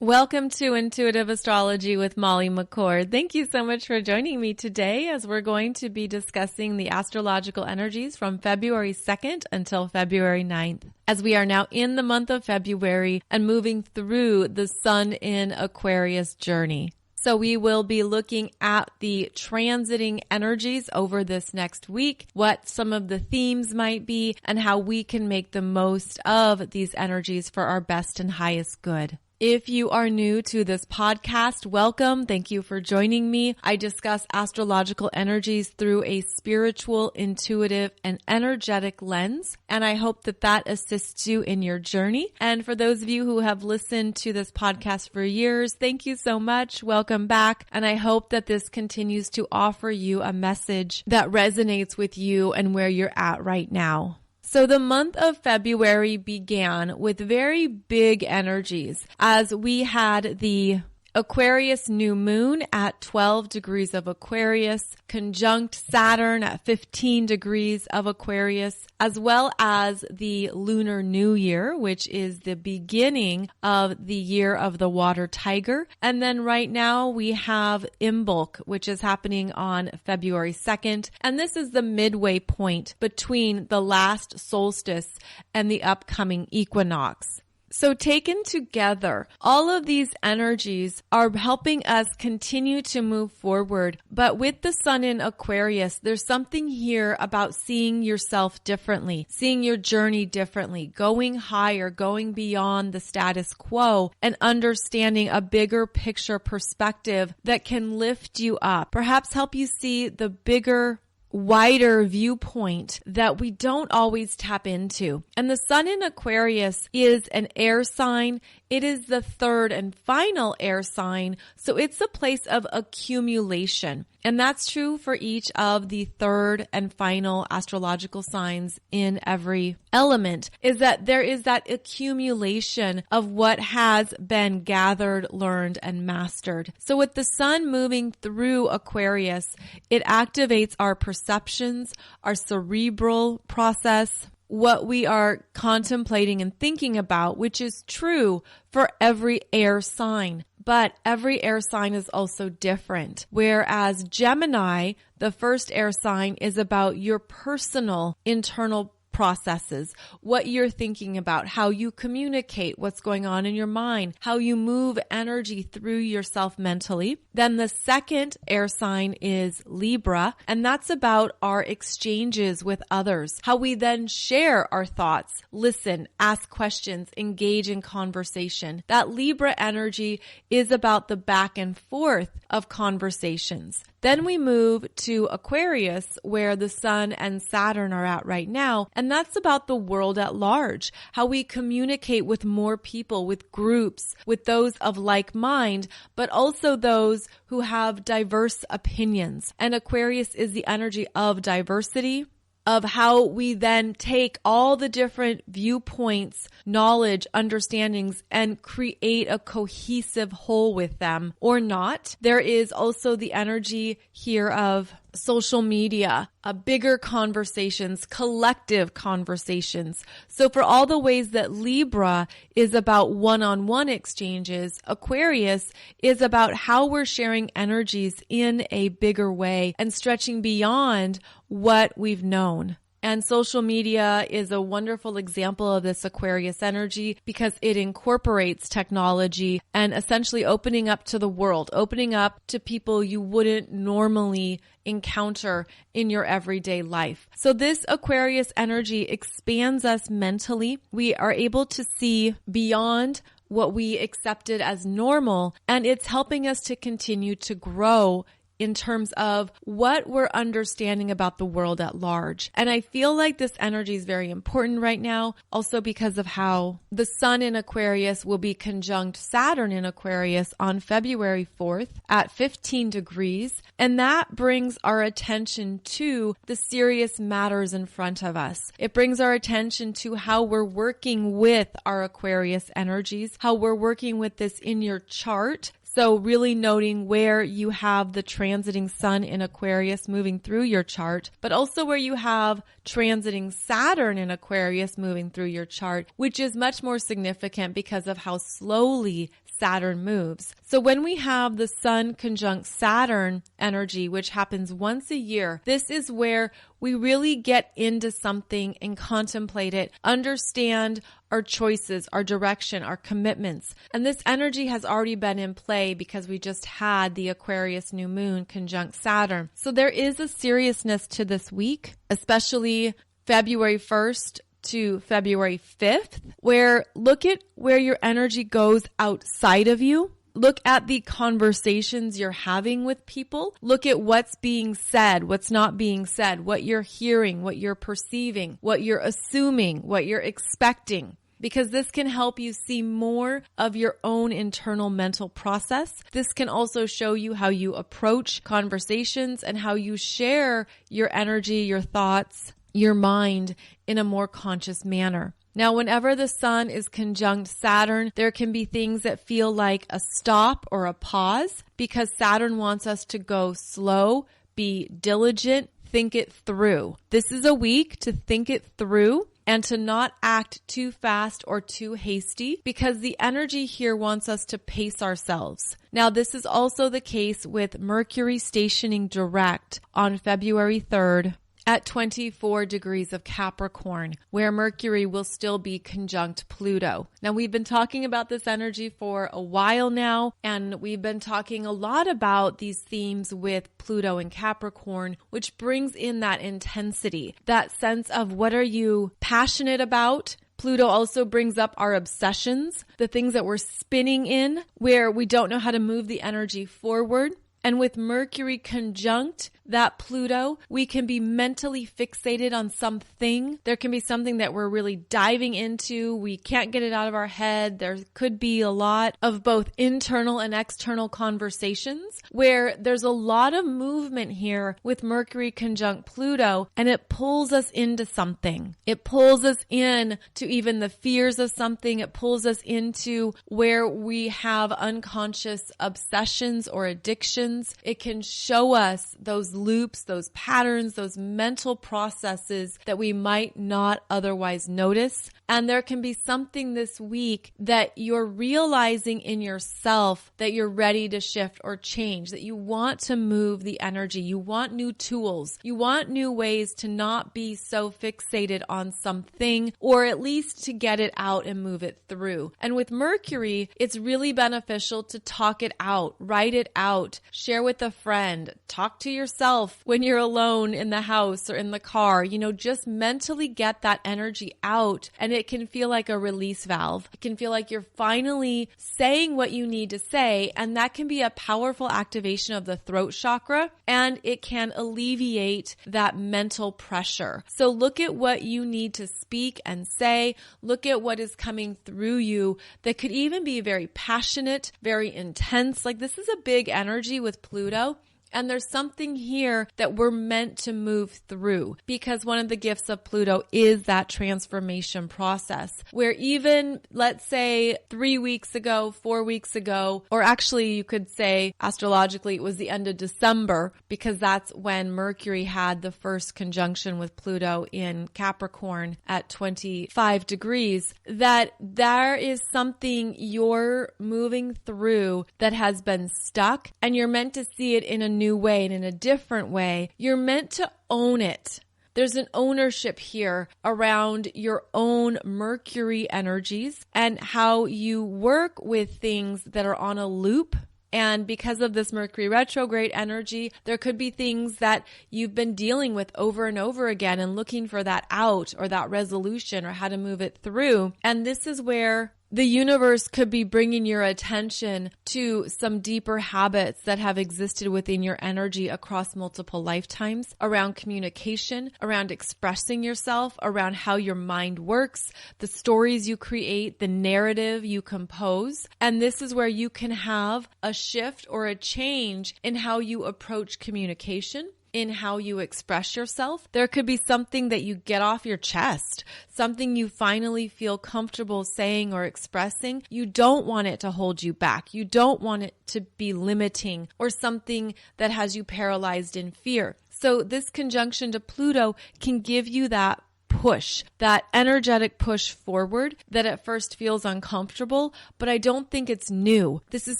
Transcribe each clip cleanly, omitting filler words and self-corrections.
Welcome to Intuitive Astrology with Molly McCord. Thank you so much for joining me today as we're going to be discussing the astrological energies from February 2nd until February 9th. As we are now in the month of February and moving through the Sun in Aquarius journey. So we will be looking at the transiting energies over this next week, what some of the themes might be, and how we can make the most of these energies for our best and highest good. If you are new to this podcast, welcome. Thank you for joining me. I discuss astrological energies through a spiritual, intuitive, and energetic lens, and I hope that that assists you in your journey. And for those of you who have listened to this podcast for years, thank you so much. Welcome back. And I hope that this continues to offer you a message that resonates with you and where you're at right now. So the month of February began with very big energies as we had the Aquarius new moon at 12 degrees of Aquarius, conjunct Saturn at 15 degrees of Aquarius, as well as the Lunar New Year, which is the beginning of the year of the water tiger. And then right now we have Imbolc, which is happening on February 2nd. And this is the midway point between the last solstice and the upcoming equinox. So taken together, all of these energies are helping us continue to move forward. But with the Sun in Aquarius, there's something here about seeing yourself differently, seeing your journey differently, going higher, going beyond the status quo, and understanding a bigger picture perspective that can lift you up, perhaps help you see the bigger wider viewpoint that we don't always tap into. And the Sun in Aquarius is an air sign. It is the third and final air sign. So it's a place of accumulation. And that's true for each of the third and final astrological signs in every element, is that there is that accumulation of what has been gathered, learned, and mastered. So with the Sun moving through Aquarius, it activates our perceptions, our cerebral process, what we are contemplating and thinking about, which is true for every air sign. But every air sign is also different. Whereas Gemini, the first air sign, is about your personal internal processes, what you're thinking about, how you communicate, what's going on in your mind, how you move energy through yourself mentally. Then the second air sign is Libra, and that's about our exchanges with others, how we then share our thoughts, listen, ask questions, engage in conversation. That Libra energy is about the back and forth of conversations. Then we move to Aquarius, where the Sun and Saturn are at right now, and that's about the world at large, how we communicate with more people, with groups, with those of like mind, but also those who have diverse opinions. And Aquarius is the energy of diversity, of how we then take all the different viewpoints, knowledge, understandings, and create a cohesive whole with them or not. There is also the energy here of social media, bigger conversations, collective conversations. So for all the ways that Libra is about one-on-one exchanges, Aquarius is about how we're sharing energies in a bigger way and stretching beyond what we've known. And social media is a wonderful example of this Aquarius energy because it incorporates technology and essentially opening up to the world, opening up to people you wouldn't normally encounter in your everyday life. So this Aquarius energy expands us mentally. We are able to see beyond what we accepted as normal, and it's helping us to continue to grow in terms of what we're understanding about the world at large. And I feel like this energy is very important right now, also because of how the Sun in Aquarius will be conjunct Saturn in Aquarius on February 4th at 15 degrees. And that brings our attention to the serious matters in front of us. It brings our attention to how we're working with our Aquarius energies, how we're working with this in your chart. So really noting where you have the transiting Sun in Aquarius moving through your chart, but also where you have transiting Saturn in Aquarius moving through your chart, which is much more significant because of how slowly Saturn moves. So when we have the Sun conjunct Saturn energy, which happens once a year, this is where we really get into something and contemplate it, understand our choices, our direction, our commitments. And this energy has already been in play because we just had the Aquarius new moon conjunct Saturn. So there is a seriousness to this week, especially February 1st to February 5th, where look at where your energy goes outside of you. Look at the conversations you're having with people. Look at what's being said, what's not being said, what you're hearing, what you're perceiving, what you're assuming, what you're expecting. Because this can help you see more of your own internal mental process. This can also show you how you approach conversations and how you share your energy, your thoughts, your mind in a more conscious manner. Now, whenever the Sun is conjunct Saturn, there can be things that feel like a stop or a pause because Saturn wants us to go slow, be diligent, think it through. This is a week to think it through and to not act too fast or too hasty because the energy here wants us to pace ourselves. Now, this is also the case with Mercury stationing direct on February 3rd. At 24 degrees of Capricorn, where Mercury will still be conjunct Pluto. Now, we've been talking about this energy for a while now, and we've been talking a lot about these themes with Pluto and Capricorn, which brings in that intensity, that sense of what are you passionate about? Pluto also brings up our obsessions, the things that we're spinning in, where we don't know how to move the energy forward. And with Mercury conjunct that Pluto, we can be mentally fixated on something. There can be something that we're really diving into. We can't get it out of our head. There could be a lot of both internal and external conversations where there's a lot of movement here with Mercury conjunct Pluto, and it pulls us into something. It pulls us in to even the fears of something. It pulls us into where we have unconscious obsessions or addictions. It can show us those loops, those patterns, those mental processes that we might not otherwise notice. And there can be something this week that you're realizing in yourself that you're ready to shift or change, that you want to move the energy. You want new tools. You want new ways to not be so fixated on something, or at least to get it out and move it through. And with Mercury, it's really beneficial to talk it out, write it out, share with a friend, talk to yourself when you're alone in the house or in the car, just mentally get that energy out. And it can feel like a release valve. It can feel like you're finally saying what you need to say. And that can be a powerful activation of the throat chakra. And it can alleviate that mental pressure. So look at what you need to speak and say. Look at what is coming through you that could even be very passionate, very intense. Like this is a big energy with Pluto. And there's something here that we're meant to move through because one of the gifts of Pluto is that transformation process where even, let's say 3 weeks ago, 4 weeks ago, or actually you could say astrologically it was the end of December because that's when Mercury had the first conjunction with Pluto in Capricorn at 25 degrees, that there is something you're moving through that has been stuck and you're meant to see it in a new way and in a different way. You're meant to own it. There's an ownership here around your own Mercury energies and how you work with things that are on a loop. And because of this Mercury retrograde energy, there could be things that you've been dealing with over and over again and looking for that out or that resolution or how to move it through. And this is where the universe could be bringing your attention to some deeper habits that have existed within your energy across multiple lifetimes around communication, around expressing yourself, around how your mind works, the stories you create, the narrative you compose. And this is where you can have a shift or a change in how you approach communication, in how you express yourself. There could be something that you get off your chest, something you finally feel comfortable saying or expressing. You don't want it to hold you back. You don't want it to be limiting or something that has you paralyzed in fear. So this conjunction to Pluto can give you that push, that energetic push forward that at first feels uncomfortable, but I don't think it's new. This is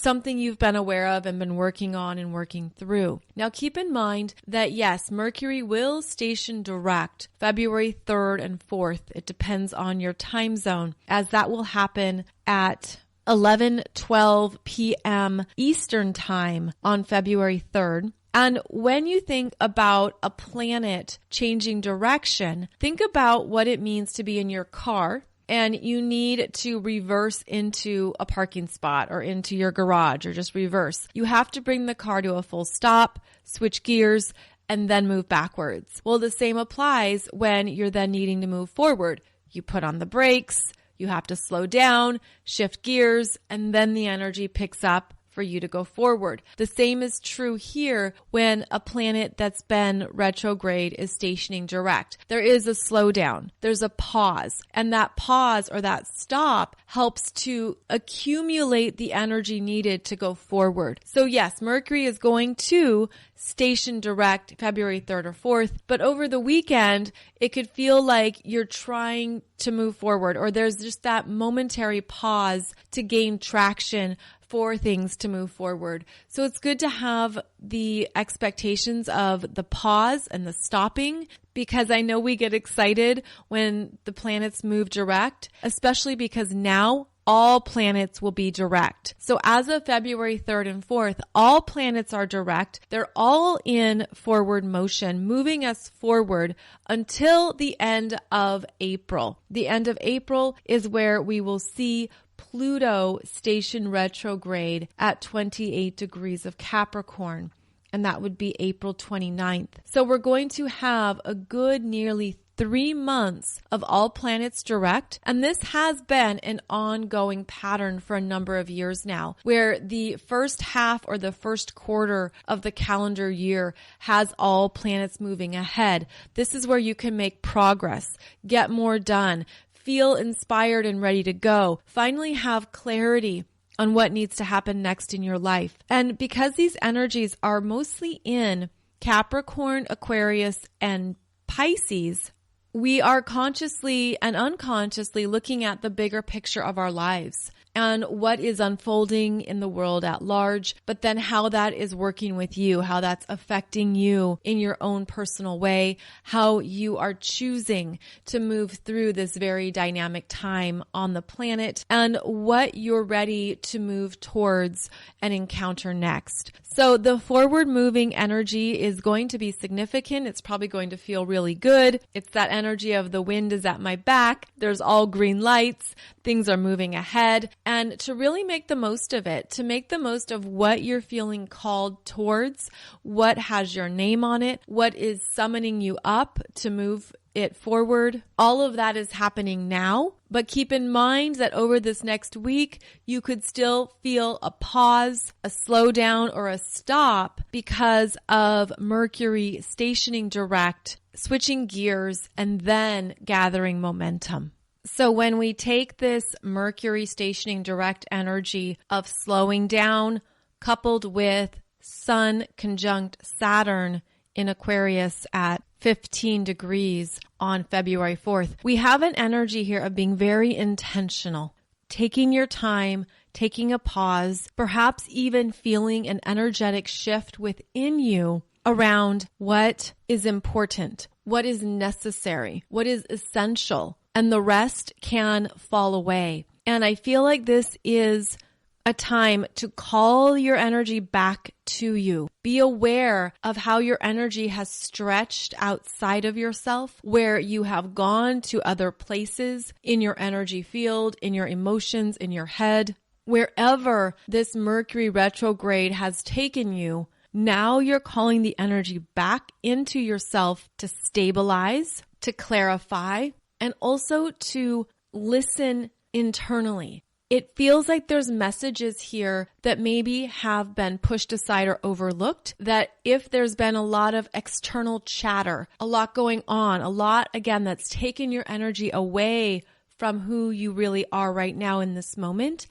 something you've been aware of and been working on and working through. Now keep in mind that yes, Mercury will station direct February 3rd and 4th. It depends on your time zone, as that will happen at 11:12 p.m. Eastern Time on February 3rd. And when you think about a planet changing direction, think about what it means to be in your car and you need to reverse into a parking spot or into your garage or just reverse. You have to bring the car to a full stop, switch gears, and then move backwards. Well, the same applies when you're then needing to move forward. You put on the brakes, you have to slow down, shift gears, and then the energy picks up for you to go forward. The same is true here when a planet that's been retrograde is stationing direct. There is a slowdown. There's a pause. And that pause or that stop helps to accumulate the energy needed to go forward. So yes, Mercury is going to station direct February 3rd or 4th, but over the weekend, it could feel like you're trying to move forward or there's just that momentary pause to gain traction for things to move forward. So it's good to have the expectations of the pause and the stopping, because I know we get excited when the planets move direct, especially because now all planets will be direct. So as of February 3rd and 4th, all planets are direct. They're all in forward motion, moving us forward until the end of April. The end of April is where we will see Pluto station retrograde at 28 degrees of Capricorn, and that would be April 29th. So we're going to have a good nearly 3 months of all planets direct, and this has been an ongoing pattern for a number of years now, where the first half or the first quarter of the calendar year has all planets moving ahead. This is where you can make progress, get more done, feel inspired and ready to go, finally have clarity on what needs to happen next in your life. And because these energies are mostly in Capricorn, Aquarius, and Pisces, we are consciously and unconsciously looking at the bigger picture of our lives and what is unfolding in the world at large, but then how that is working with you, how that's affecting you in your own personal way, how you are choosing to move through this very dynamic time on the planet, and what you're ready to move towards and encounter next. So the forward moving energy is going to be significant. It's probably going to feel really good. It's that energy of the wind is at my back. There's all green lights. Things are moving ahead. And to really make the most of it, to make the most of what you're feeling called towards, what has your name on it, what is summoning you up to move it forward. All of that is happening now, but keep in mind that over this next week, you could still feel a pause, a slowdown, or a stop because of Mercury stationing direct, switching gears, and then gathering momentum. So when we take this Mercury stationing direct energy of slowing down, coupled with Sun conjunct Saturn in Aquarius at 15 degrees on February 4th, we have an energy here of being very intentional, taking your time, taking a pause, perhaps even feeling an energetic shift within you around what is important, what is necessary, what is essential, and the rest can fall away. And I feel like this is a time to call your energy back to you. Be aware of how your energy has stretched outside of yourself, where you have gone to other places in your energy field, in your emotions, in your head. Wherever this Mercury retrograde has taken you, now you're calling the energy back into yourself to stabilize, to clarify, and also to listen internally. It feels like there's messages here that maybe have been pushed aside or overlooked, that if there's been a lot of external chatter, a lot going on, a lot, again, that's taken your energy away from who you really are right now in this moment,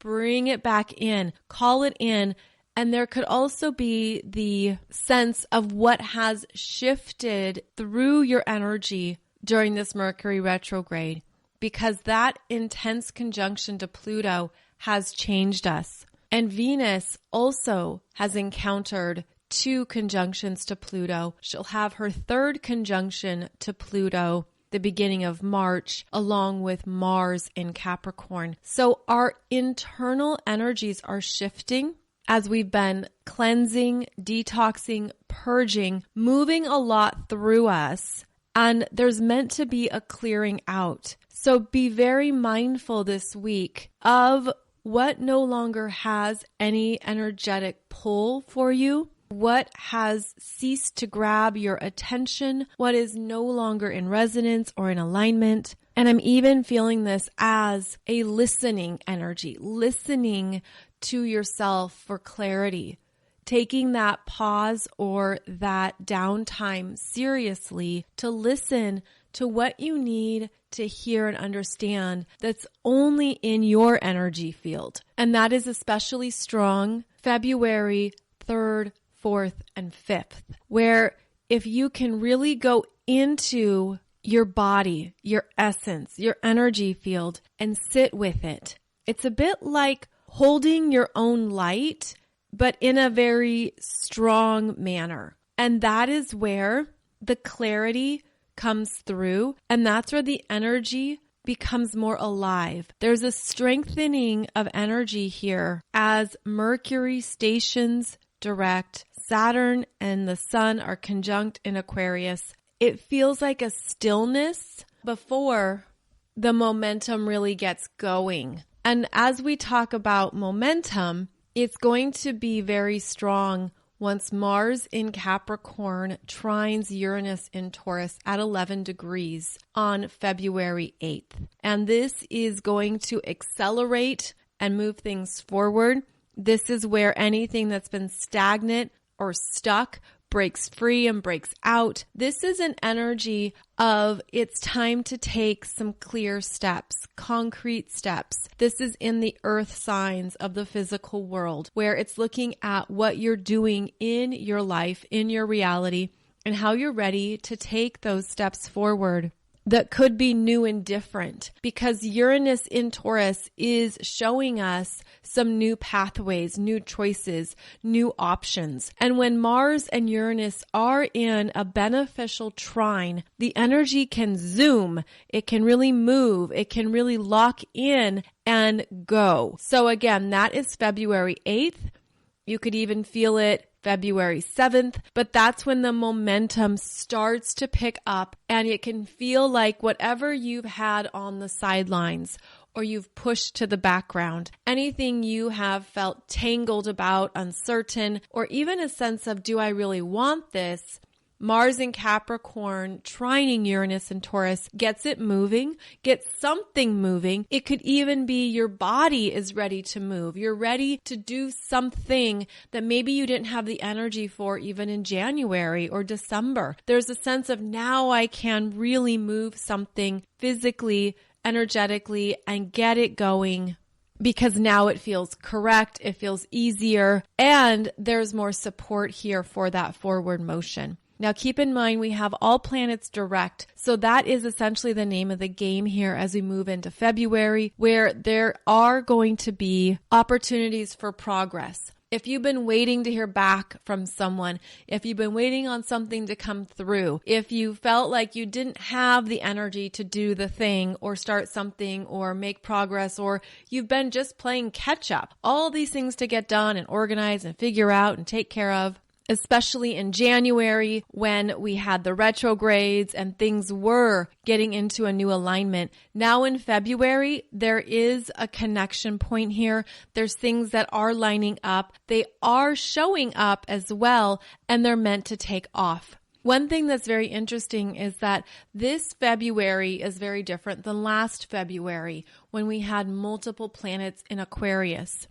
bring it back in, call it in. And there could also be the sense of what has shifted through your energy during this Mercury retrograde, because that intense conjunction to Pluto has changed us. And Venus also has encountered 2 conjunctions to Pluto. She'll have her 3rd conjunction to Pluto the beginning of March, along with Mars in Capricorn. So our internal energies are shifting as we've been cleansing, detoxing, purging, moving a lot through us. And there's meant to be a clearing out. So be very mindful this week of what no longer has any energetic pull for you, what has ceased to grab your attention, what is no longer in resonance or in alignment. And I'm even feeling this as a listening energy, listening to yourself for clarity, taking that pause or that downtime seriously to listen to what you need to hear and understand that's only in your energy field. And that is especially strong February 3rd, 4th, and 5th, where if you can really go into your body, your essence, your energy field, and sit with it, it's a bit like holding your own light, but in a very strong manner. And that is where the clarity comes through, and that's where the energy becomes more alive. There's a strengthening of energy here as Mercury stations direct. Saturn and the Sun are conjunct in Aquarius. It feels like a stillness before the momentum really gets going. And as we talk about momentum, it's going to be very strong once Mars in Capricorn trines Uranus in Taurus at 11 degrees on February 8th. And this is going to accelerate and move things forward. This is where anything that's been stagnant or stuck breaks free and breaks out. This is an energy of it's time to take some clear steps, concrete steps. This is in the earth signs of the physical world, where it's looking at what you're doing in your life, in your reality, and how you're ready to take those steps forward that could be new and different, because Uranus in Taurus is showing us some new pathways, new choices, new options. And when Mars and Uranus are in a beneficial trine, the energy can zoom, it can really move, it can really lock in and go. So again, that is February 8th. You could even feel it February 7th, but that's when the momentum starts to pick up, and it can feel like whatever you've had on the sidelines or you've pushed to the background, anything you have felt tangled about, uncertain, or even a sense of, do I really want this? Mars in Capricorn trining Uranus and Taurus gets it moving, gets something moving. It could even be your body is ready to move. You're ready to do something that maybe you didn't have the energy for even in January or December. There's a sense of now I can really move something physically, energetically, and get it going, because now it feels correct, it feels easier, and there's more support here for that forward motion. Now, keep in mind, we have all planets direct. So that is essentially the name of the game here as we move into February, where there are going to be opportunities for progress. If you've been waiting to hear back from someone, if you've been waiting on something to come through, if you felt like you didn't have the energy to do the thing or start something or make progress, or you've been just playing catch up, all these things to get done and organize and figure out and take care of, especially in January when we had the retrogrades and things were getting into a new alignment. Now in February, there is a connection point here. There's things that are lining up. They are showing up as well, and they're meant to take off. One thing that's very interesting is that this February is very different than last February when we had multiple planets in Aquarius.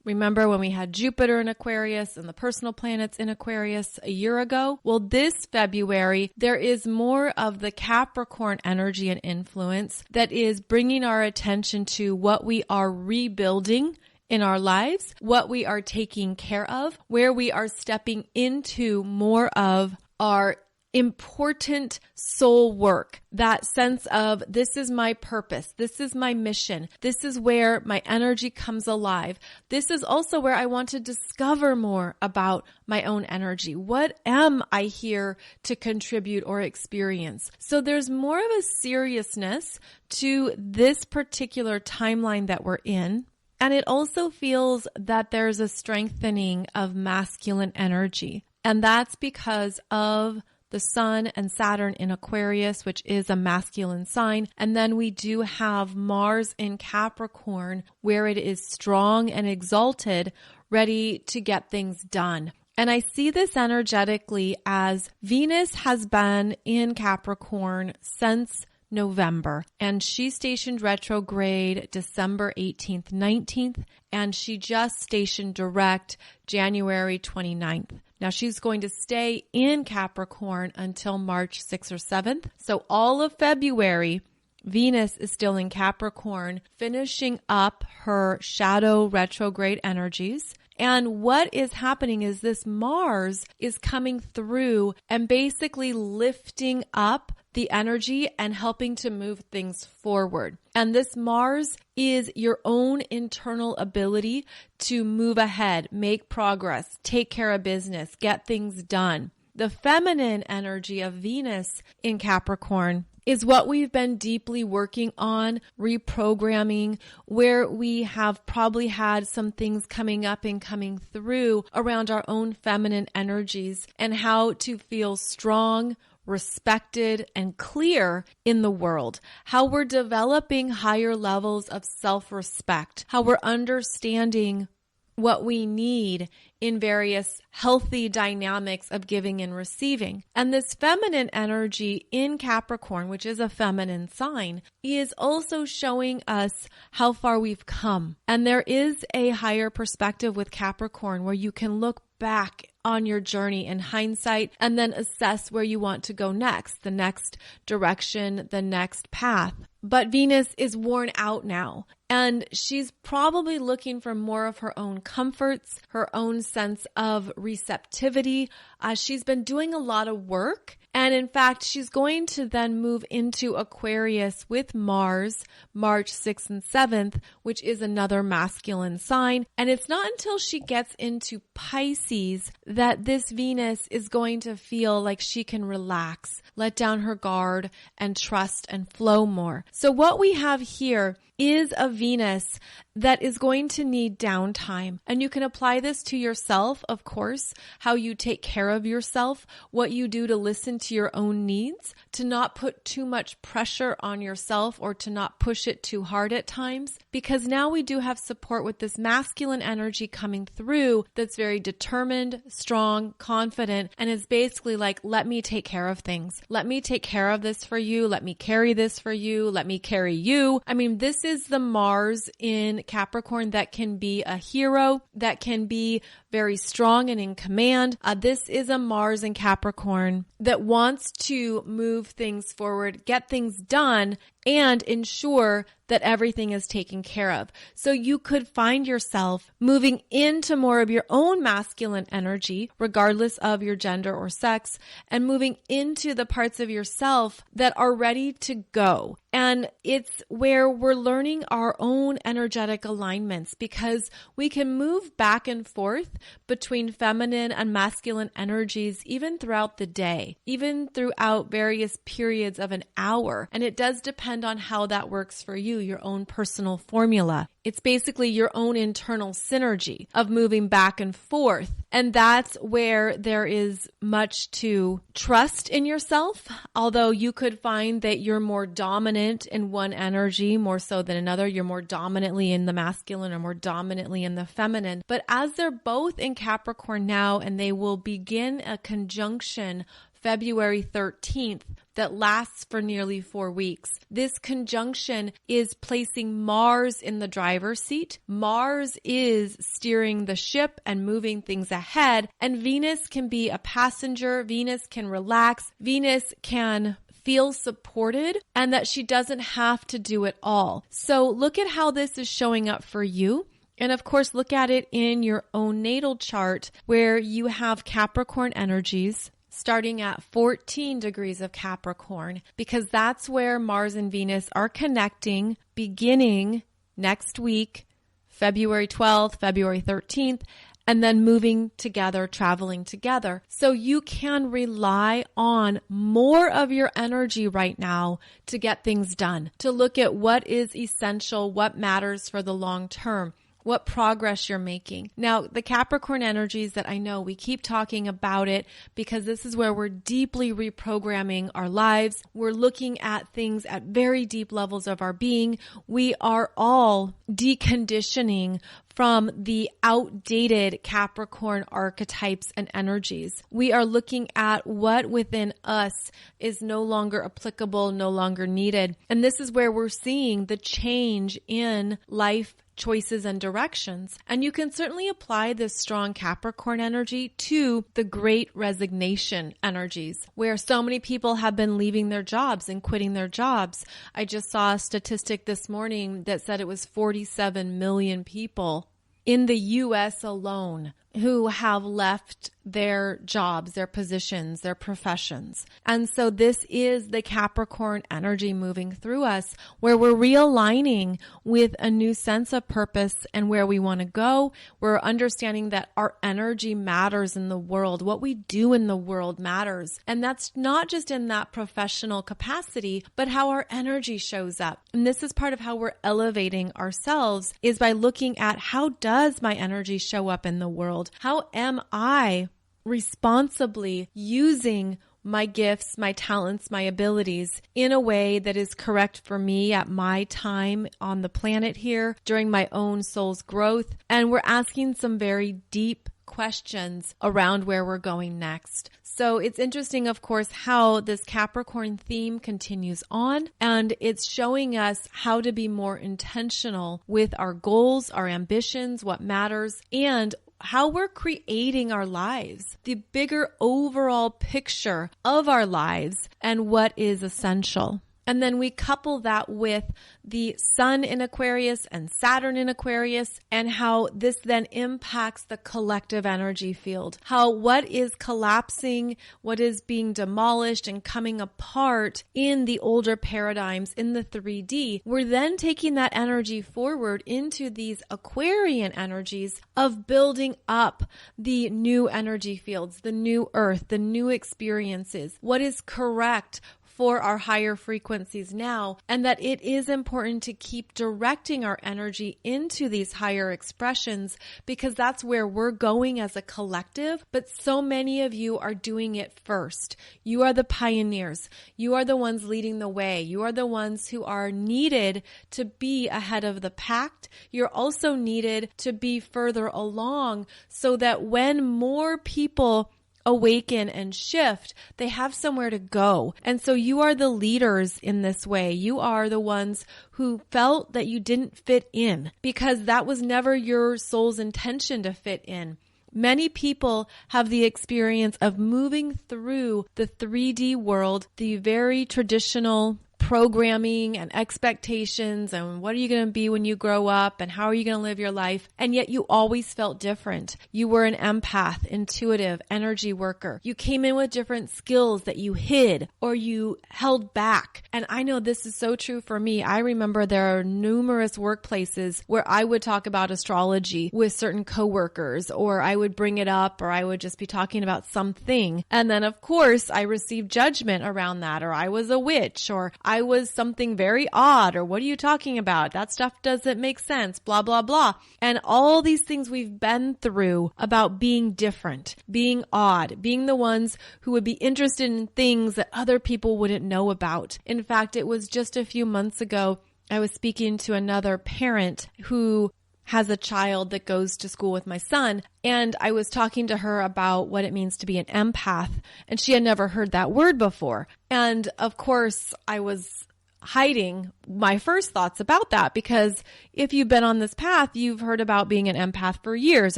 Remember when we had Jupiter in Aquarius and the personal planets in Aquarius a year ago? Well, this February, there is more of the Capricorn energy and influence that is bringing our attention to what we are rebuilding in our lives, what we are taking care of, where we are stepping into more of our important soul work, that sense of this is my purpose, this is my mission, this is where my energy comes alive. This is also where I want to discover more about my own energy. What am I here to contribute or experience? So there's more of a seriousness to this particular timeline that we're in. And it also feels that there's a strengthening of masculine energy. And that's because of the Sun and Saturn in Aquarius, which is a masculine sign. And then we do have Mars in Capricorn, where it is strong and exalted, ready to get things done. And I see this energetically as Venus has been in Capricorn since November, and she stationed retrograde December 18th, 19th, and she just stationed direct January 29th. Now she's going to stay in Capricorn until March 6th or 7th. So all of February, Venus is still in Capricorn, finishing up her shadow retrograde energies. And what is happening is this Mars is coming through and basically lifting up the energy and helping to move things forward. And this Mars is your own internal ability to move ahead, make progress, take care of business, get things done. The feminine energy of Venus in Capricorn is what we've been deeply working on, reprogramming, where we have probably had some things coming up and coming through around our own feminine energies and how to feel strong, respected, and clear in the world, how we're developing higher levels of self-respect, how we're understanding what we need in various healthy dynamics of giving and receiving. And this feminine energy in Capricorn, which is a feminine sign, is also showing us how far we've come. And there is a higher perspective with Capricorn where you can look back on your journey in hindsight and then assess where you want to go next, the next direction, the next path. But Venus is worn out now, and she's probably looking for more of her own comforts, her own sense of receptivity. She's been doing a lot of work. And in fact, she's going to then move into Aquarius with Mars, March 6th and 7th, which is another masculine sign. And it's not until she gets into Pisces that this Venus is going to feel like she can relax, let down her guard, and trust and flow more. So what we have here is a Venus that is going to need downtime. And you can apply this to yourself, of course, how you take care of yourself, what you do to listen to your own needs, to not put too much pressure on yourself or to not push it too hard at times. Because now we do have support with this masculine energy coming through that's very determined, strong, confident, and is basically like, let me take care of things. Let me take care of this for you. Let me carry this for you. Let me carry you. I mean, this is the Mars in Capricorn that can be a hero, that can be very strong and in command. This is a Mars in Capricorn that wants to move things forward, get things done, and ensure that everything is taken care of. So you could find yourself moving into more of your own masculine energy, regardless of your gender or sex, and moving into the parts of yourself that are ready to go. And it's where we're learning our own energetic alignments, because we can move back and forth between feminine and masculine energies even throughout the day, even throughout various periods of an hour. And it does depend on how that works for you, your own personal formula. It's basically your own internal synergy of moving back and forth. And that's where there is much to trust in yourself. Although you could find that you're more dominant in one energy more so than another. You're more dominantly in the masculine or more dominantly in the feminine. But as they're both in Capricorn now, and they will begin a conjunction February 13th that lasts for nearly 4 weeks. This conjunction is placing Mars in the driver's seat. Mars is steering the ship and moving things ahead, and Venus can be a passenger. Venus can relax. Venus can feel supported, and that she doesn't have to do it all. So look at how this is showing up for you. And of course, look at it in your own natal chart where you have Capricorn energies, starting at 14 degrees of Capricorn, because that's where Mars and Venus are connecting beginning next week, February 12th, February 13th, and then moving together, traveling together. So you can rely on more of your energy right now to get things done, to look at what is essential, what matters for the long term, what progress you're making. Now, the Capricorn energies that I know we keep talking about it because this is where we're deeply reprogramming our lives. We're looking at things at very deep levels of our being. We are all deconditioning from the outdated Capricorn archetypes and energies. We are looking at what within us is no longer applicable, no longer needed. And this is where we're seeing the change in life choices and directions. And you can certainly apply this strong Capricorn energy to the great resignation energies, where so many people have been leaving their jobs and quitting their jobs. I just saw a statistic this morning that said it was 47 million people in the US alone who have left their jobs, their positions, their professions. And so this is the Capricorn energy moving through us, where we're realigning with a new sense of purpose and where we want to go. We're understanding that our energy matters in the world. What we do in the world matters. And that's not just in that professional capacity, but how our energy shows up. And this is part of how we're elevating ourselves, is by looking at how does my energy show up in the world? How am I responsibly using my gifts, my talents, my abilities in a way that is correct for me at my time on the planet here during my own soul's growth? And we're asking some very deep questions around where we're going next. So it's interesting, of course, how this Capricorn theme continues on, and it's showing us how to be more intentional with our goals, our ambitions, what matters, and how we're creating our lives, the bigger overall picture of our lives and what is essential. And then we couple that with the Sun in Aquarius and Saturn in Aquarius, and how this then impacts the collective energy field. How what is collapsing, what is being demolished and coming apart in the older paradigms in the 3D, we're then taking that energy forward into these Aquarian energies of building up the new energy fields, the new earth, the new experiences, what is correct for our higher frequencies now, and that it is important to keep directing our energy into these higher expressions, because that's where we're going as a collective. But so many of you are doing it first. You are the pioneers. You are the ones leading the way. You are the ones who are needed to be ahead of the pack. You're also needed to be further along, so that when more people awaken and shift, they have somewhere to go. And so you are the leaders in this way. You are the ones who felt that you didn't fit in, because that was never your soul's intention to fit in. Many people have the experience of moving through the 3D world, the very traditional programming and expectations and what are you going to be when you grow up and how are you going to live your life, and yet you always felt different. You were an empath, intuitive, energy worker. You came in with different skills that you hid or you held back. And I know this is so true for me. I remember there are numerous workplaces where I would talk about astrology with certain coworkers, or I would bring it up, or I would just be talking about something. And then of course I received judgment around that, or I was a witch, or I was something very odd, or what are you talking about? That stuff doesn't make sense, blah, blah, blah. And all these things we've been through about being different, being odd, being the ones who would be interested in things that other people wouldn't know about. In fact, it was just a few months ago, I was speaking to another parent who has a child that goes to school with my son. And I was talking to her about what it means to be an empath. And she had never heard that word before. And of course, I was hiding my first thoughts about that, because if you've been on this path, you've heard about being an empath for years,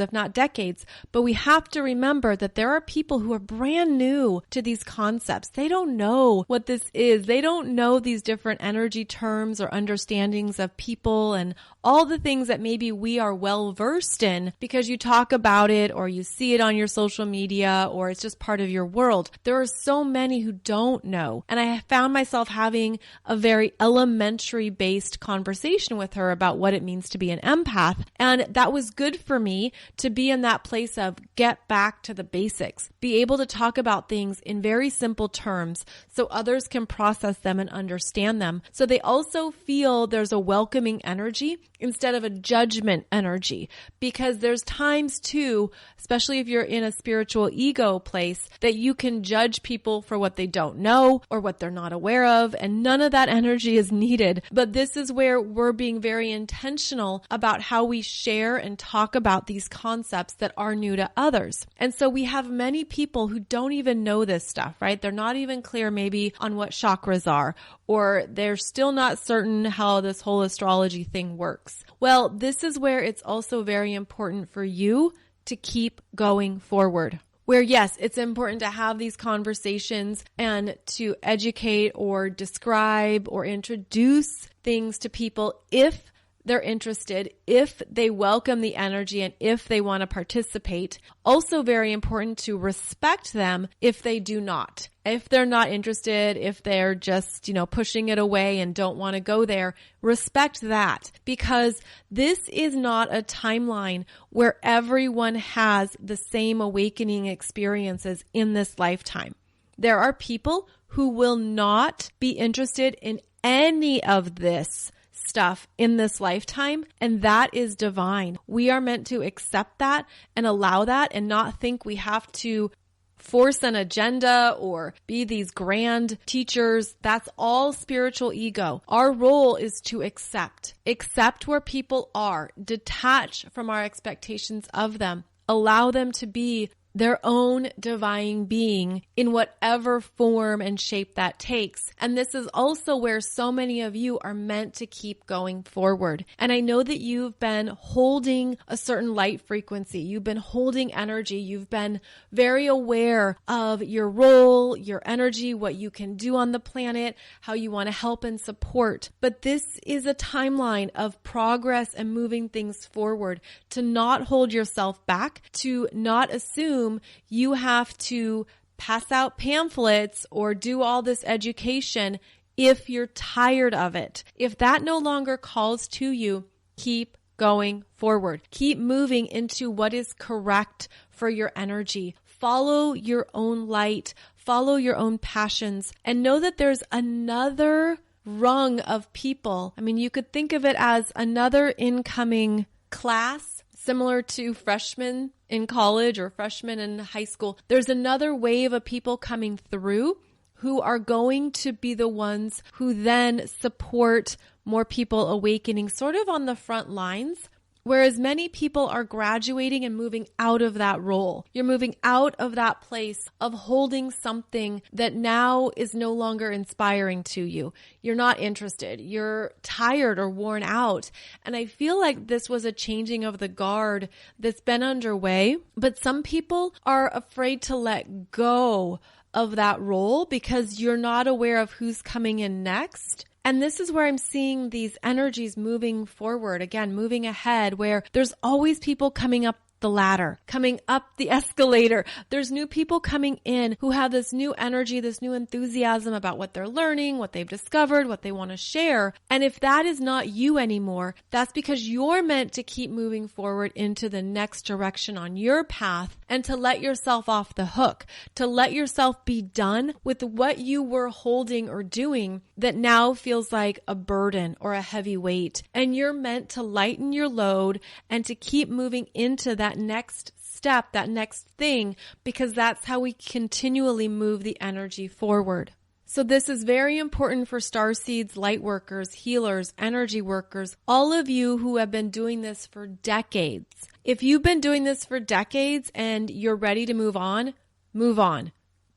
if not decades. But we have to remember that there are people who are brand new to these concepts. They don't know what this is. They don't know these different energy terms or understandings of people and all the things that maybe we are well versed in because you talk about it or you see it on your social media or it's just part of your world. There are so many who don't know. And I found myself having a very elementary based conversation with her about what it means to be an empath. And that was good for me to be in that place of get back to the basics, be able to talk about things in very simple terms so others can process them and understand them. So they also feel there's a welcoming energy instead of a judgment energy, because there's times too, especially if you're in a spiritual ego place, that you can judge people for what they don't know or what they're not aware of, and none of that energy is needed. But this is where we're being very intentional about how we share and talk about these concepts that are new to others. And so we have many people who don't even know this stuff, right? They're not even clear maybe on what chakras are, or they're still not certain how this whole astrology thing works. Well, this is where it's also very important for you to keep going forward. Where yes, it's important to have these conversations and to educate or describe or introduce things to people if they're interested, if they welcome the energy and if they want to participate. Also very important to respect them if they do not. If they're not interested, if they're just, pushing it away and don't want to go there, respect that, because this is not a timeline where everyone has the same awakening experiences in this lifetime. There are people who will not be interested in any of this stuff in this lifetime, and that is divine. We are meant to accept that and allow that and not think we have to force an agenda or be these grand teachers. That's all spiritual ego. Our role is to accept where people are, detach from our expectations of them, allow them to be their own divine being in whatever form and shape that takes. And this is also where so many of you are meant to keep going forward. And I know that you've been holding a certain light frequency. You've been holding energy. You've been very aware of your role, your energy, what you can do on the planet, how you want to help and support. But this is a timeline of progress and moving things forward, to not hold yourself back, to not assume you have to pass out pamphlets or do all this education if you're tired of it. If that no longer calls to you, keep going forward. Keep moving into what is correct for your energy. Follow your own light, follow your own passions, and know that there's another rung of people. I mean, you could think of it as another incoming class, similar to freshmen in college or freshmen in high school. There's another wave of people coming through who are going to be the ones who then support more people awakening sort of on the front lines. Whereas many people are graduating and moving out of that role. You're moving out of that place of holding something that now is no longer inspiring to you. You're not interested. You're tired or worn out. And I feel like this was a changing of the guard that's been underway. But some people are afraid to let go of that role because you're not aware of who's coming in next. And this is where I'm seeing these energies moving forward, again, moving ahead, where there's always people coming up the ladder, coming up the escalator. There's new people coming in who have this new energy, this new enthusiasm about what they're learning, what they've discovered, what they want to share. And if that is not you anymore, that's because you're meant to keep moving forward into the next direction on your path and to let yourself off the hook, to let yourself be done with what you were holding or doing that now feels like a burden or a heavy weight. And you're meant to lighten your load and to keep moving into that next step, that next thing, because that's how we continually move the energy forward. So this is very important for starseeds, light workers, healers, energy workers, all of you who have been doing this for decades. If you've been doing this for decades and you're ready to move on,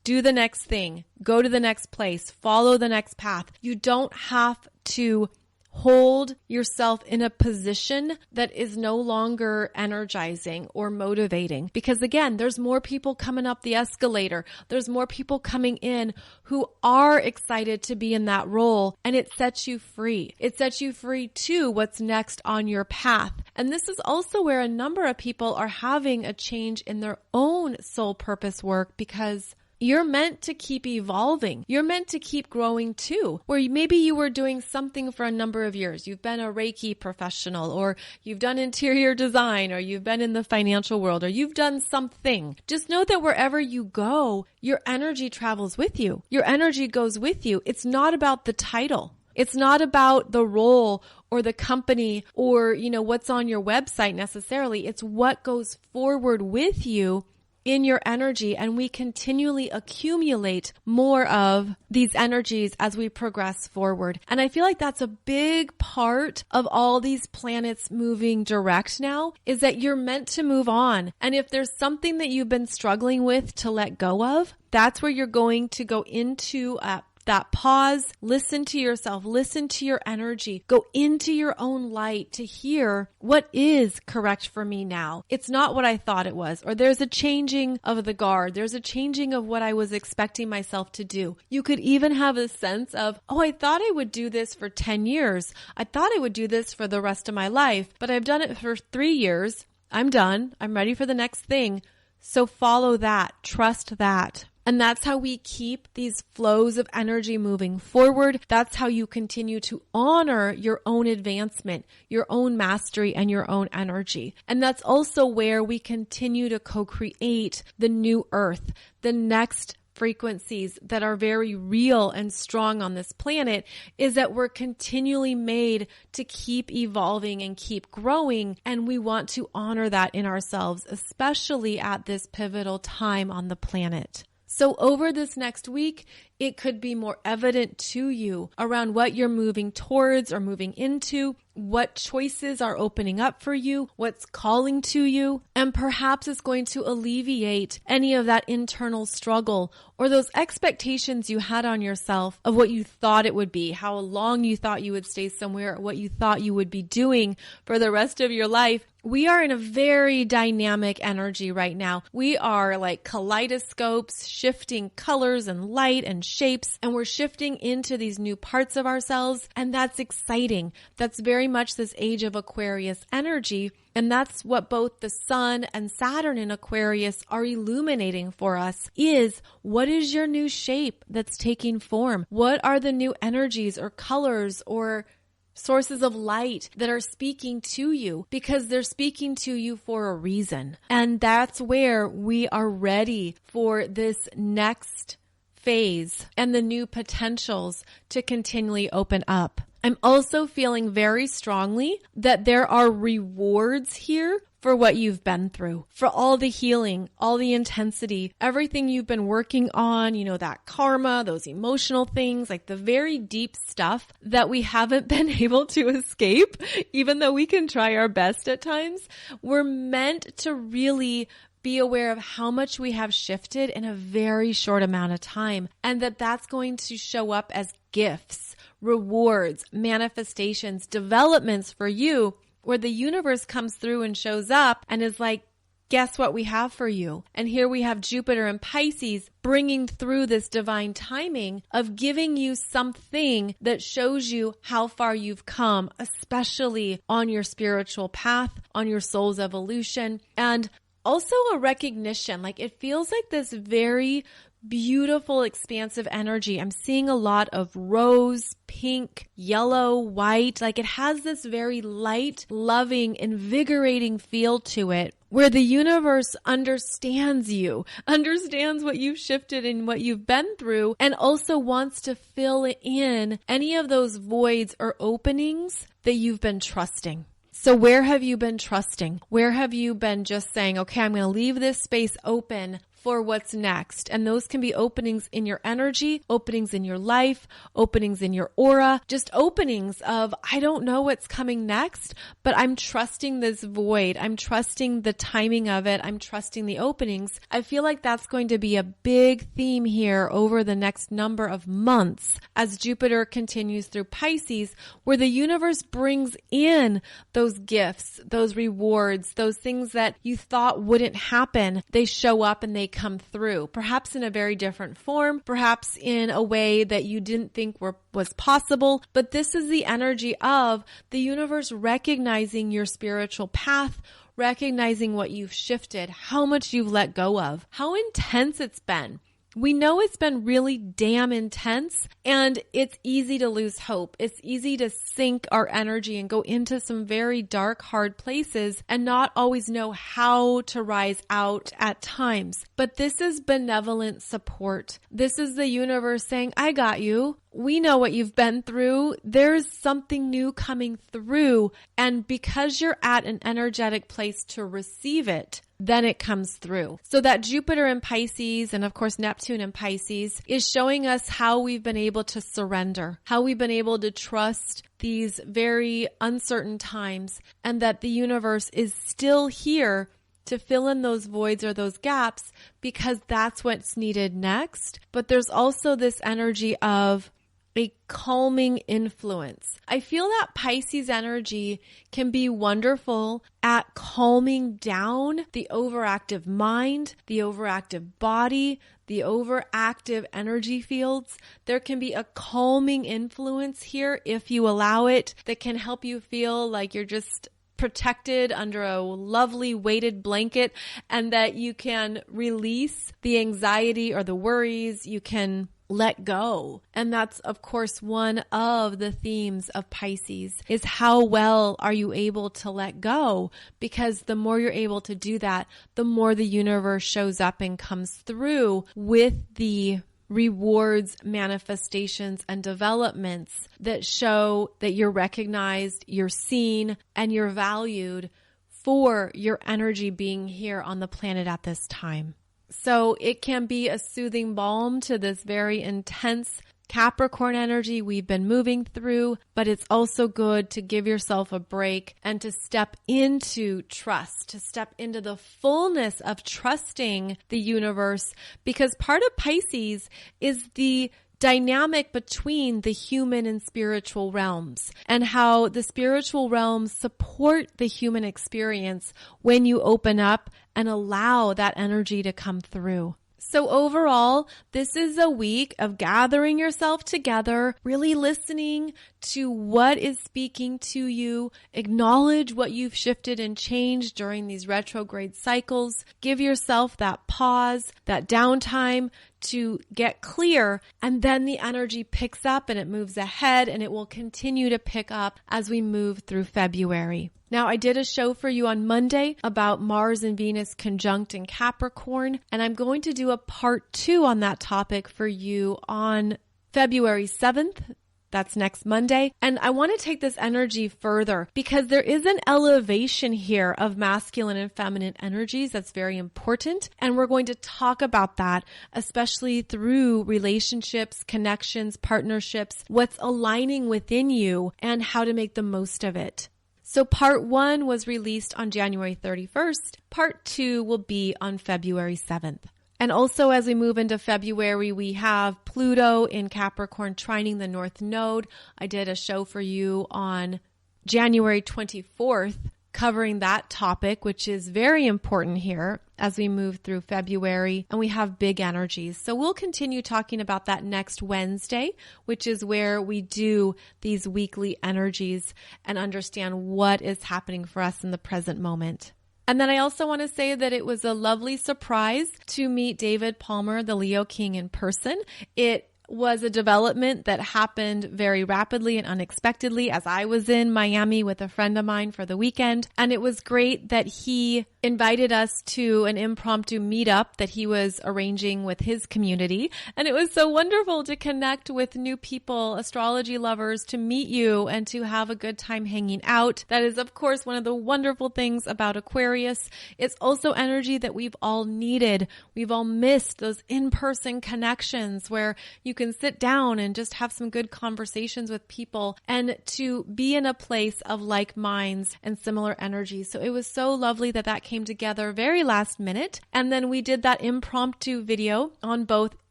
do the next thing, go to the next place, follow the next path. You don't have to hold yourself in a position that is no longer energizing or motivating. Because again, there's more people coming up the escalator. There's more people coming in who are excited to be in that role, and it sets you free. It sets you free to what's next on your path. And this is also where a number of people are having a change in their own soul purpose work, because you're meant to keep evolving. You're meant to keep growing too, where maybe you were doing something for a number of years. You've been a Reiki professional, or you've done interior design, or you've been in the financial world, or you've done something. Just know that wherever you go, your energy travels with you. Your energy goes with you. It's not about the title. It's not about the role or the company or, what's on your website necessarily. It's what goes forward with you in your energy, and we continually accumulate more of these energies as we progress forward. And I feel like that's a big part of all these planets moving direct now, is that you're meant to move on. And if there's something that you've been struggling with to let go of, that's where you're going to go into that pause, listen to yourself, listen to your energy, go into your own light to hear what is correct for me now. It's not what I thought it was, or there's a changing of the guard. There's a changing of what I was expecting myself to do. You could even have a sense of, I thought I would do this for 10 years. I thought I would do this for the rest of my life, but I've done it for 3 years. I'm done. I'm ready for the next thing. So follow that, trust that. And that's how we keep these flows of energy moving forward. That's how you continue to honor your own advancement, your own mastery, and your own energy. And that's also where we continue to co-create the new earth, the next frequencies that are very real and strong on this planet, is that we're continually made to keep evolving and keep growing. And we want to honor that in ourselves, especially at this pivotal time on the planet. So over this next week, it could be more evident to you around what you're moving towards or moving into, what choices are opening up for you, what's calling to you, and perhaps it's going to alleviate any of that internal struggle or those expectations you had on yourself of what you thought it would be, how long you thought you would stay somewhere, what you thought you would be doing for the rest of your life. We are in a very dynamic energy right now. We are like kaleidoscopes, shifting colors and light and shapes, and we're shifting into these new parts of ourselves, and that's exciting. That's very much this age of Aquarius energy, and that's what both the Sun and Saturn in Aquarius are illuminating for us, is what is your new shape that's taking form? What are the new energies or colors or sources of light that are speaking to you? Because they're speaking to you for a reason. And that's where we are ready for this next phase and the new potentials to continually open up. I'm also feeling very strongly that there are rewards here for what you've been through, for all the healing, all the intensity, everything you've been working on, that karma, those emotional things, like the very deep stuff that we haven't been able to escape, even though we can try our best at times. We're meant to really be aware of how much we have shifted in a very short amount of time, and that's going to show up as gifts, rewards, manifestations, developments for you, where the universe comes through and shows up and is like, guess what we have for you? And here we have Jupiter and Pisces bringing through this divine timing of giving you something that shows you how far you've come, especially on your spiritual path, on your soul's evolution, and also a recognition. Like, it feels like this very beautiful, expansive energy. I'm seeing a lot of rose, pink, yellow, white. Like, it has this very light, loving, invigorating feel to it, where the universe understands you, understands what you've shifted and what you've been through, and also wants to fill in any of those voids or openings that you've been trusting. So where have you been trusting? Where have you been just saying, okay, I'm going to leave this space open for what's next. And those can be openings in your energy, openings in your life, openings in your aura, just openings of, I don't know what's coming next, but I'm trusting this void. I'm trusting the timing of it. I'm trusting the openings. I feel like that's going to be a big theme here over the next number of months as Jupiter continues through Pisces, where the universe brings in those gifts, those rewards, those things that you thought wouldn't happen. They show up and they come through, perhaps in a very different form, perhaps in a way that you didn't think was possible. But this is the energy of the universe recognizing your spiritual path, recognizing what you've shifted, how much you've let go of, how intense it's been. We know it's been really damn intense, and it's easy to lose hope. It's easy to sink our energy and go into some very dark, hard places and not always know how to rise out at times. But this is benevolent support. This is the universe saying, I got you. We know what you've been through. There's something new coming through. And because you're at an energetic place to receive it, then it comes through. So that Jupiter in Pisces and of course Neptune in Pisces is showing us how we've been able to surrender, how we've been able to trust these very uncertain times, and that the universe is still here to fill in those voids or those gaps because that's what's needed next. But there's also this energy of a calming influence. I feel that Pisces energy can be wonderful at calming down the overactive mind, the overactive body, the overactive energy fields. There can be a calming influence here if you allow it that can help you feel like you're just protected under a lovely weighted blanket and that you can release the anxiety or the worries. You can let go. And that's, of course, one of the themes of Pisces is how well are you able to let go? Because the more you're able to do that, the more the universe shows up and comes through with the rewards, manifestations, and developments that show that you're recognized, you're seen, and you're valued for your energy being here on the planet at this time. So it can be a soothing balm to this very intense Capricorn energy we've been moving through, but it's also good to give yourself a break and to step into trust, to step into the fullness of trusting the universe, because part of Pisces is the dynamic between the human and spiritual realms and how the spiritual realms support the human experience when you open up and allow that energy to come through. So overall, this is a week of gathering yourself together, really listening to what is speaking to you, acknowledge what you've shifted and changed during these retrograde cycles, give yourself that pause, that downtime to get clear, and then the energy picks up and it moves ahead, and it will continue to pick up as we move through February. Now, I did a show for you on Monday about Mars and Venus conjunct in Capricorn, and I'm going to do a part 2 on that topic for you on February 7th. That's next Monday. And I want to take this energy further because there is an elevation here of masculine and feminine energies that's very important. And we're going to talk about that, especially through relationships, connections, partnerships, what's aligning within you and how to make the most of it. So part 1 was released on January 31st. Part 2 will be on February 7th. And also as we move into February, we have Pluto in Capricorn trining the North Node. I did a show for you on January 24th covering that topic, which is very important here as we move through February, and we have big energies. So we'll continue talking about that next Wednesday, which is where we do these weekly energies and understand what is happening for us in the present moment. And then I also want to say that it was a lovely surprise to meet David Palmer, the Leo King, in person. It was a development that happened very rapidly and unexpectedly as I was in Miami with a friend of mine for the weekend. And it was great that he invited us to an impromptu meetup that he was arranging with his community. And it was so wonderful to connect with new people, astrology lovers, to meet you and to have a good time hanging out. That is, of course, one of the wonderful things about Aquarius. It's also energy that we've all needed. We've all missed those in-person connections where you can sit down and just have some good conversations with people and to be in a place of like minds and similar energy. So it was so lovely that that came together very last minute. And then we did that impromptu video on both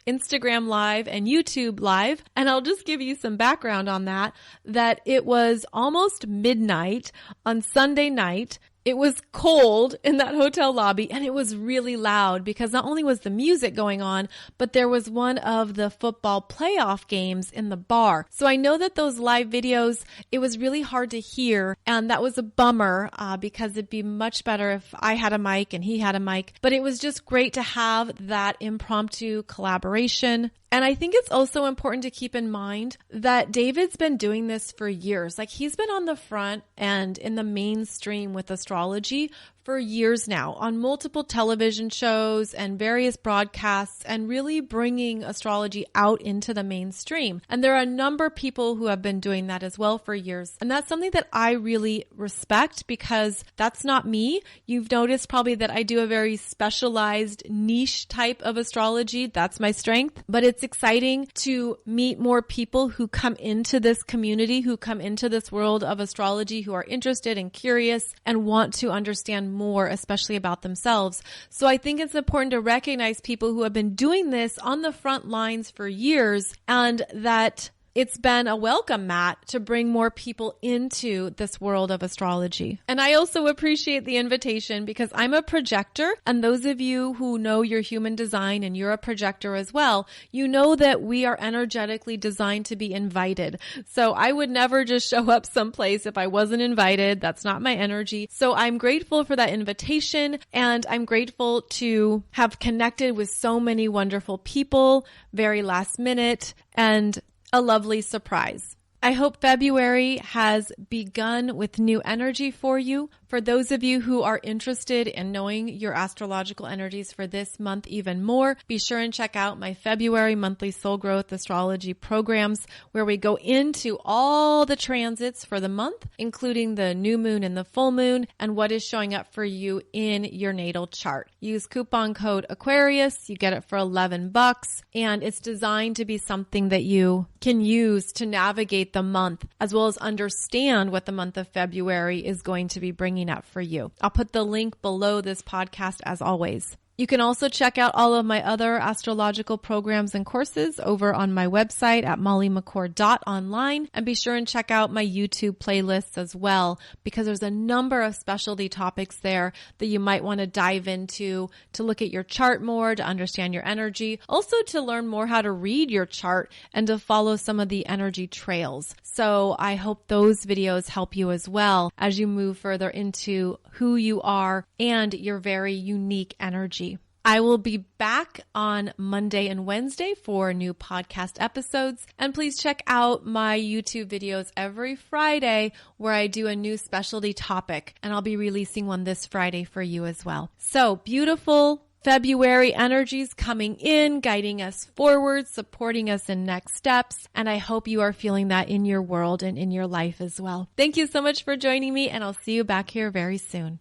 Instagram Live and YouTube Live. And I'll just give you some background on that it was almost midnight on Sunday night. It was cold in that hotel lobby and it was really loud because not only was the music going on, but there was one of the football playoff games in the bar. So I know that those live videos, it was really hard to hear, and that was a bummer because it'd be much better if I had a mic and he had a mic. But it was just great to have that impromptu collaboration. And I think it's also important to keep in mind that David's been doing this for years. Like, he's been on the front and in the mainstream with astrology for years now on multiple television shows and various broadcasts, and really bringing astrology out into the mainstream. And there are a number of people who have been doing that as well for years. And that's something that I really respect because that's not me. You've noticed probably that I do a very specialized niche type of astrology. That's my strength. But it's exciting to meet more people who come into this community, who come into this world of astrology, who are interested and curious and want to understand more, especially about themselves. So I think it's important to recognize people who have been doing this on the front lines for years, and that it's been a welcome mat to bring more people into this world of astrology. And I also appreciate the invitation because I'm a projector, and those of you who know your human design and you're a projector as well, you know that we are energetically designed to be invited. So I would never just show up someplace if I wasn't invited. That's not my energy. So I'm grateful for that invitation, and I'm grateful to have connected with so many wonderful people very last minute, and a lovely surprise. I hope February has begun with new energy for you. For those of you who are interested in knowing your astrological energies for this month even more, be sure and check out my February monthly soul growth astrology programs, where we go into all the transits for the month, including the new moon and the full moon, and what is showing up for you in your natal chart. Use coupon code Aquarius. You get it for $11, and it's designed to be something that you can use to navigate the month, as well as understand what the month of February is going to be bringing up for you. I'll put the link below this podcast as always. You can also check out all of my other astrological programs and courses over on my website at mollymccord.online, and be sure and check out my YouTube playlists as well, because there's a number of specialty topics there that you might want to dive into to look at your chart more, to understand your energy, also to learn more how to read your chart and to follow some of the energy trails. So I hope those videos help you as well as you move further into who you are and your very unique energy. I will be back on Monday and Wednesday for new podcast episodes. And please check out my YouTube videos every Friday where I do a new specialty topic. And I'll be releasing one this Friday for you as well. So beautiful February energies coming in, guiding us forward, supporting us in next steps. And I hope you are feeling that in your world and in your life as well. Thank you so much for joining me, and I'll see you back here very soon.